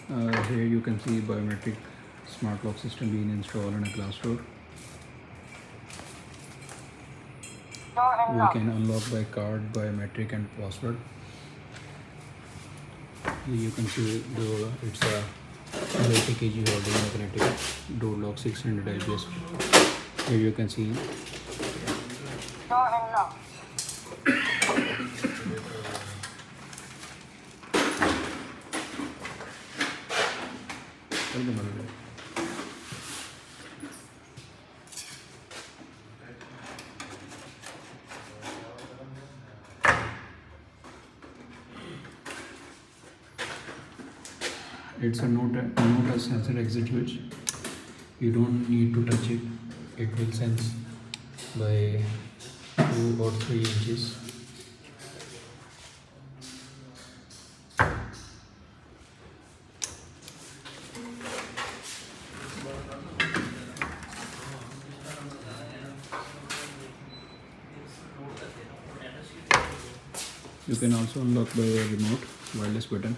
Here you can see biometric smart lock system being installed in a glass door. We can unlock by card, biometric and password. You can see it's a 80 kg holding magnetic door lock 600 lbs. Here you can see it's a no touch sensor exit switch. You don't need to touch it. It will sense by 2 or 3 inches. You can also unlock by a remote wireless button.